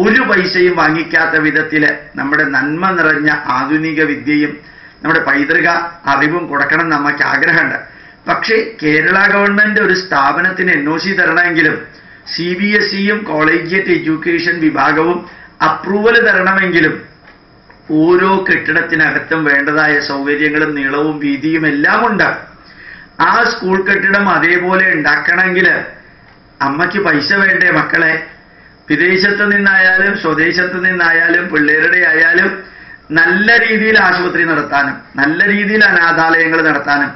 ഒരു പൈസയും വാങ്ങിക്കാത്ത വിധത്തില് നമ്മുടെ നന്മ നിറഞ്ഞ ആധുനിക വിദ്യയും നമ്മുടെ പൈതൃക അറിവും കൊടുക്കണം എന്ന് അമ്മയ്ക്ക് ആഗ്രഹമുണ്ട്. പക്ഷേ കേരള ഗവൺമെന്റ് ഒരു സ്ഥാപനത്തിന് NOC തരണമെങ്കിലും CBSEയും കോളേജിയറ്റ് എഡ്യൂക്കേഷൻ വിഭാഗവും അപ്രൂവൽ തരണമെങ്കിലും ഓരോ കെട്ടിടത്തിനകത്തും വേണ്ടതായ സൗകര്യങ്ങളും നീളവും വീതിയും എല്ലാം ഉണ്ട്. ആ സ്കൂൾ കെട്ടിടം അതേപോലെ ഉണ്ടാക്കണമെങ്കിൽ അമ്മയ്ക്ക് പൈസ വേണ്ടേ മക്കളെ? വിദേശത്ത് നിന്നായാലും സ്വദേശത്ത് നിന്നായാലും പിള്ളേരുടെ ആയാലും നല്ല രീതിയിൽ ആശുപത്രി നടത്താനും നല്ല രീതിയിൽ അനാഥാലയങ്ങൾ നടത്താനും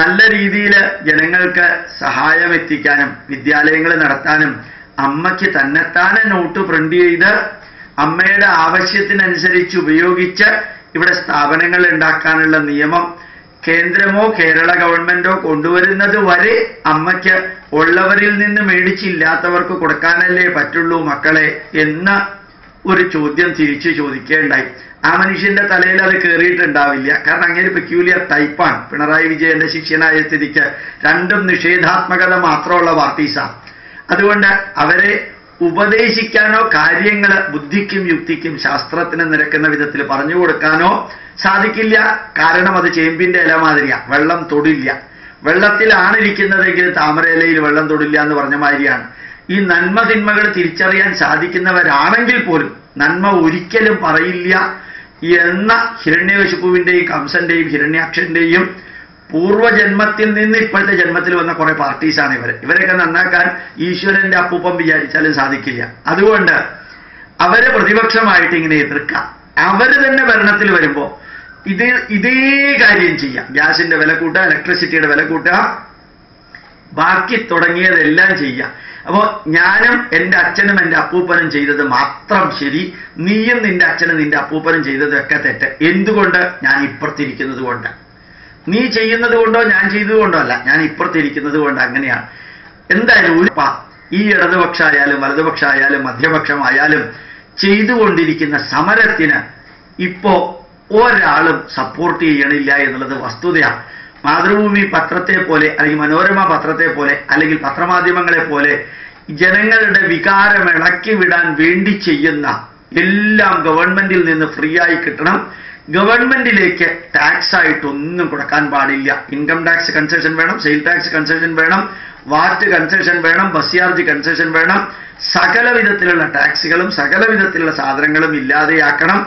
നല്ല രീതിയിൽ ജനങ്ങൾക്ക് സഹായം എത്തിക്കാനും വിദ്യാലയങ്ങൾ നടത്താനും അമ്മയ്ക്ക് തന്നെത്താനെ നോട്ട് പ്രിന്റ് ചെയ്ത് അമ്മയുടെ ആവശ്യത്തിനനുസരിച്ച് ഉപയോഗിച്ച് ഇവിടെ സ്ഥാപനങ്ങൾ ഉണ്ടാക്കാനുള്ള നിയമം കേന്ദ്രമോ കേരള ഗവൺമെന്റോ കൊണ്ടുവരുന്നത് വരെ അമ്മയ്ക്ക് ഉള്ളവരിൽ നിന്ന് മേടിച്ചില്ലാത്തവർക്ക് കൊടുക്കാനല്ലേ പറ്റുള്ളൂ മക്കളെ എന്ന ഒരു ചോദ്യം തിരിച്ചു ചോദിക്കേണ്ടായി. ആ മനുഷ്യന്റെ തലയിൽ അത് കയറിയിട്ടുണ്ടാവില്ല. കാരണം അങ്ങനെ പെക്യൂലിയർ ടൈപ്പാണ്. പിണറായി വിജയന്റെ ശിഷ്യനായ സ്ഥിതിക്ക് രണ്ടും നിഷേധാത്മകത മാത്രമുള്ള പാർട്ടീസാണ്. അതുകൊണ്ട് അവരെ ഉപദേശിക്കാനോ കാര്യങ്ങൾ ബുദ്ധിക്കും യുക്തിക്കും ശാസ്ത്രത്തിന് നിരക്കുന്ന വിധത്തിൽ പറഞ്ഞു കൊടുക്കാനോ സാധിക്കില്ല. കാരണം അത് ചേമ്പിന്റെ ഇല മാതിരിയാ, വെള്ളം തൊടില്ല. വെള്ളത്തിലാണ് ഇരിക്കുന്നതെങ്കിൽ താമരയിലയിൽ വെള്ളം തൊടില്ല എന്ന് പറഞ്ഞ മാതിരിയാണ്. ഈ നന്മ തിന്മകൾ തിരിച്ചറിയാൻ സാധിക്കുന്നവരാണെങ്കിൽ പോലും നന്മ ഒരിക്കലും പറയില്ല എന്ന ഹിരണ്യകശിപുവിന്റെയും കംസന്റെയും ഹിരണ്യാക്ഷന്റെയും പൂർവ്വജന്മത്തിൽ നിന്ന് ഇപ്പോഴത്തെ ജന്മത്തിൽ വന്ന കുറെ പാർട്ടീസാണ് ഇവരൊക്കെ നന്നാക്കാൻ ഈശ്വരന്റെ അപ്പൂപ്പം വിചാരിച്ചാലും സാധിക്കില്ല. അതുകൊണ്ട് അവരെ പ്രതിപക്ഷമായിട്ട് ഇങ്ങനെ എതിർക്കാം. അവര് തന്നെ ഭരണത്തിൽ വരുമ്പോ ഇതേ കാര്യം ചെയ്യാം. ഗ്യാസിന്റെ വില കൂട്ടുക, ഇലക്ട്രിസിറ്റിയുടെ വില കൂട്ടുക, ബാക്കി തുടങ്ങിയതെല്ലാം ചെയ്യാം. അപ്പോ ഞാനും എൻ്റെ അച്ഛനും എൻ്റെ അപ്പൂപ്പനും ചെയ്തത് മാത്രം ശരി, നീയും നിന്റെ അച്ഛനും നിന്റെ അപ്പൂപ്പനും ചെയ്തതൊക്കെ തെറ്റ്. എന്തുകൊണ്ട്? ഞാൻ ഇപ്പുറത്തിരിക്കുന്നത് കൊണ്ട്. നീ ചെയ്യുന്നത് കൊണ്ടോ ഞാൻ ചെയ്തതുകൊണ്ടോ അല്ല, ഞാൻ ഇപ്പുറത്തിരിക്കുന്നത് കൊണ്ട്. അങ്ങനെയാണ്. എന്തായാലും ഈ ഇടതുപക്ഷമായാലും വലതുപക്ഷമായാലും മധ്യപക്ഷമായാലും ചെയ്തുകൊണ്ടിരിക്കുന്ന സമരത്തിന് ഇപ്പോ ഒരാളും സപ്പോർട്ട് ചെയ്യണില്ല എന്നുള്ളത് വസ്തുതയാണ്. മാതൃഭൂമി പത്രത്തെ പോലെ അല്ലെങ്കിൽ മനോരമ പത്രത്തെ പോലെ അല്ലെങ്കിൽ പത്രമാധ്യമങ്ങളെ പോലെ ജനങ്ങളുടെ വികാരം ഇളക്കി വിടാൻ വേണ്ടി ചെയ്യുന്ന എല്ലാം ഗവൺമെന്റിൽ നിന്ന് ഫ്രീ ആയി കിട്ടണം. ഗവൺമെന്റിലേക്ക് ടാക്സ് ആയിട്ടൊന്നും കൊടുക്കാൻ പാടില്ല. ഇൻകം ടാക്സ് കൺസെഷൻ വേണം, സെയിൽ ടാക്സ് കൺസെഷൻ വേണം, വാറ്റ് കൺസെഷൻ വേണം, ബസ് ചാർജ് കൺസെഷൻ വേണം, സകല വിധത്തിലുള്ള ടാക്സുകളും സകല വിധത്തിലുള്ള സാധനങ്ങളും ഇല്ലാതെയാക്കണം.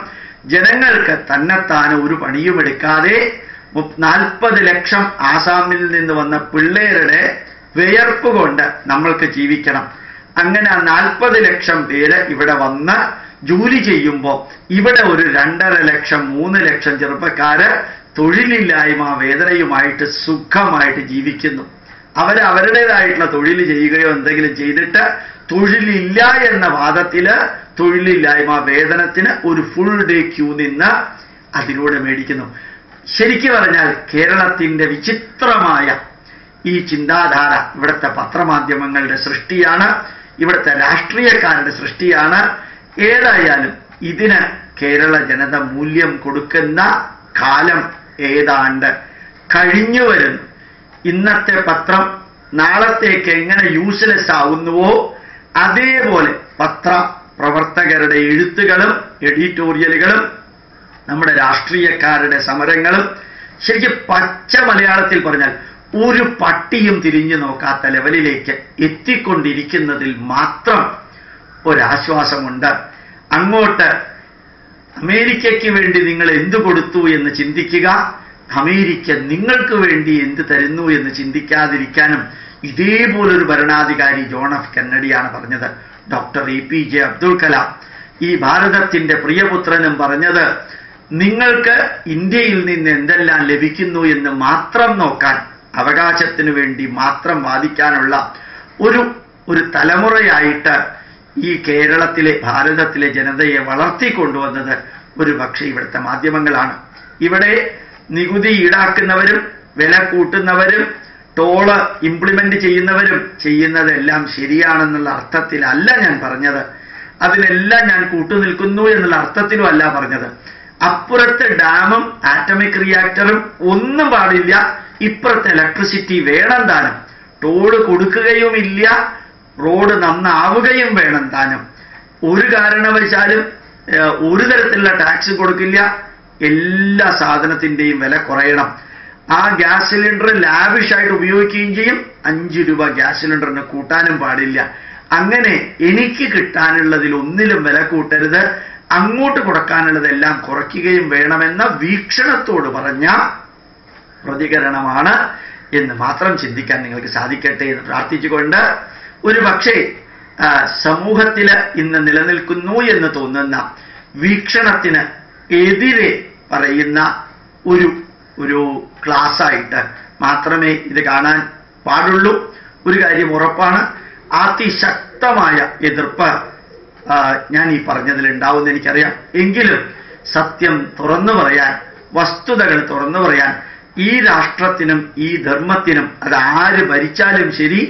ജനങ്ങൾക്ക് തന്നെത്താൻ ഒരു പണിയും എടുക്കാതെ 40 ലക്ഷം ആസാമിൽ നിന്ന് വന്ന പിള്ളേരുടെ വിയർപ്പ് കൊണ്ട് നമ്മൾക്ക് ജീവിക്കണം. അങ്ങനെ 40 ലക്ഷം പേര് ഇവിടെ വന്ന് ജോലി ചെയ്യുമ്പോൾ ഇവിടെ ഒരു 2.5 ലക്ഷം 3 ലക്ഷം ചെറുപ്പക്കാര് തൊഴിലില്ലായ്മ വേദനയുമായിട്ട് സുഖമായിട്ട് ജീവിക്കുന്നു. അവരുടേതായിട്ടുള്ള തൊഴിൽ ചെയ്യുകയോ എന്തെങ്കിലും ചെയ്തിട്ട് തൊഴിലില്ല എന്ന വാദത്തില് തൊഴിലില്ലായ്മ വേതനത്തിന് ഒരു ഫുൾ ഡേ ക്യൂ നിന്ന് അതിലൂടെ മേടിക്കുന്നു. ശരിക്കു പറഞ്ഞാൽ കേരളത്തിന്റെ വിചിത്രമായ ഈ ചിന്താധാര ഇവിടുത്തെ പത്രമാധ്യമങ്ങളുടെ സൃഷ്ടിയാണ്, ഇവിടുത്തെ രാഷ്ട്രീയക്കാരുടെ സൃഷ്ടിയാണ്. ഏതായാലും ഇതിന് കേരള ജനത മൂല്യം കൊടുക്കുന്ന കാലം ഏതാണ്ട് കഴിഞ്ഞു വരുന്നു. ഇന്നത്തെ പത്രം നാളത്തേക്ക് എങ്ങനെ യൂസ്ലെസ് ആവുന്നുവോ അതേപോലെ പത്ര പ്രവർത്തകരുടെ എഴുത്തുകളും എഡിറ്റോറിയലുകളും നമ്മുടെ രാഷ്ട്രീയക്കാരുടെ സമരങ്ങളും ശരിക്കും പച്ച മലയാളത്തിൽ പറഞ്ഞാൽ ഒരു പട്ടിയും തിരിഞ്ഞു നോക്കാത്ത ലെവലിലേക്ക് എത്തിക്കൊണ്ടിരിക്കുന്നതിൽ മാത്രം ഒരാശ്വാസമുണ്ട്. അങ്ങോട്ട് അമേരിക്കയ്ക്ക് വേണ്ടി നിങ്ങൾ എന്തു കൊടുത്തു എന്ന് ചിന്തിക്കുക, അമേരിക്ക നിങ്ങൾക്ക് വേണ്ടി എന്ത് തരുന്നു എന്ന് ചിന്തിക്കാതിരിക്കാനും ഇതേപോലൊരു ഭരണാധികാരി ജോൺ എഫ് കെന്നഡിയാണ് പറഞ്ഞത്. ഡോക്ടർ APJ അബ്ദുൽ കലാം ഈ ഭാരതത്തിന്റെ പ്രിയപുത്രനും പറഞ്ഞത്, നിങ്ങൾക്ക് ഇന്ത്യയിൽ നിന്ന് എന്തെല്ലാം ലഭിക്കുന്നു എന്ന് മാത്രം നോക്കാൻ, അവകാശത്തിനു വേണ്ടി മാത്രം വാദിക്കാനുള്ള ഒരു തലമുറയായിട്ട് ഈ കേരളത്തിലെ ഭാരതത്തിലെ ജനതയെ വളർത്തിക്കൊണ്ടുവന്നത് ഒരു പക്ഷേ ഇവിടുത്തെ മാധ്യമങ്ങളാണ്. ഇവിടെ നികുതി ഈടാക്കുന്നവരും വില കൂട്ടുന്നവരും ടോള് ഇംപ്ലിമെന്റ് ചെയ്യുന്നവരും ചെയ്യുന്നതെല്ലാം ശരിയാണെന്നുള്ള അർത്ഥത്തിലല്ല ഞാൻ പറഞ്ഞത്. അതിനെല്ലാം ഞാൻ കൂട്ടുനിൽക്കുന്നു എന്നുള്ള അർത്ഥത്തിലും അല്ല പറഞ്ഞത്. അപ്പുറത്തെ ഡാമും ആറ്റമിക് റിയാക്ടറും ഒന്നും പാടില്ല, ഇപ്പുറത്തെ ഇലക്ട്രിസിറ്റി വേണം താനും. ടോള് കൊടുക്കുകയുമില്ല, റോഡ് നന്നാവുകയും വേണം താനും. ഒരു കാരണവശാലും ഒരു തരത്തിലുള്ള ടാക്സ് കൊടുക്കില്ല, എല്ലാ സാധനത്തിന്റെയും വില കുറയണം. ആ ഗ്യാസ് സിലിണ്ടർ ലാവിഷായിട്ട് ഉപയോഗിക്കുകയും ചെയ്യും. 5 രൂപ ഗ്യാസ് സിലിണ്ടറിന് കൂട്ടാനും പാടില്ല. അങ്ങനെ എനിക്ക് കിട്ടാനുള്ളതിൽ ഒന്നിലും വില കൂട്ടരുത്, അങ്ങോട്ട് കൊടുക്കാനുള്ളതെല്ലാം കുറയ്ക്കുകയും വേണമെന്ന വീക്ഷണത്തോട് പറഞ്ഞ പ്രതികരണമാണ് എന്ന് മാത്രം ചിന്തിക്കാൻ നിങ്ങൾക്ക് സാധിക്കട്ടെ എന്ന് പ്രാർത്ഥിച്ചുകൊണ്ട്, ഒരു പക്ഷേ സമൂഹത്തിൽ ഇന്ന് നിലനിൽക്കുന്നു എന്ന് തോന്നുന്ന വീക്ഷണത്തിന് എതിരെ പറയുന്ന ഒരു ക്ലാസ്സായിട്ട് മാത്രമേ ഇത് കാണാൻ പാടുള്ളൂ. ഒരു കാര്യം ഉറപ്പാണ്, അതിശക്തമായ എതിർപ്പ് ഞാൻ ഈ പറഞ്ഞതിൽ ഉണ്ടാവുമെന്ന് എനിക്കറിയാം. എങ്കിലും സത്യം തുറന്നു പറയാൻ, വസ്തുതകൾ തുറന്നു പറയാൻ ഈ രാഷ്ട്രത്തിനും ഈ ധർമ്മത്തിനും അത് ആര് ഭരിച്ചാലും ശരി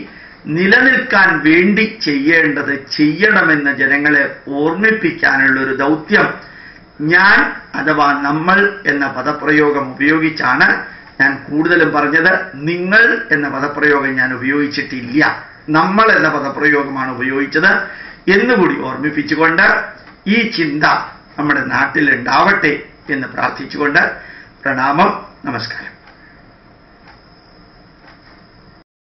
നിലനിൽക്കാൻ വേണ്ടി ചെയ്യേണ്ടത് ചെയ്യണമെന്ന് ജനങ്ങളെ ഓർമ്മിപ്പിക്കാനുള്ളൊരു ദൗത്യം ഞാൻ അഥവാ നമ്മൾ എന്ന പദപ്രയോഗം ഉപയോഗിച്ചാണ് ഞാൻ കൂടുതലും പറഞ്ഞത്. നിങ്ങൾ എന്ന പദപ്രയോഗം ഞാൻ ഉപയോഗിച്ചിട്ടില്ല, നമ്മൾ എന്ന പദപ്രയോഗമാണ് ഉപയോഗിച്ചത് എന്നുകൂടി ഓർമ്മിപ്പിച്ചുകൊണ്ട് ഈ ചിന്ത നമ്മുടെ നാട്ടിൽ ഉണ്ടാവട്ടെ എന്ന് പ്രാർത്ഥിച്ചുകൊണ്ട് പ്രണാമം, നമസ്കാരം.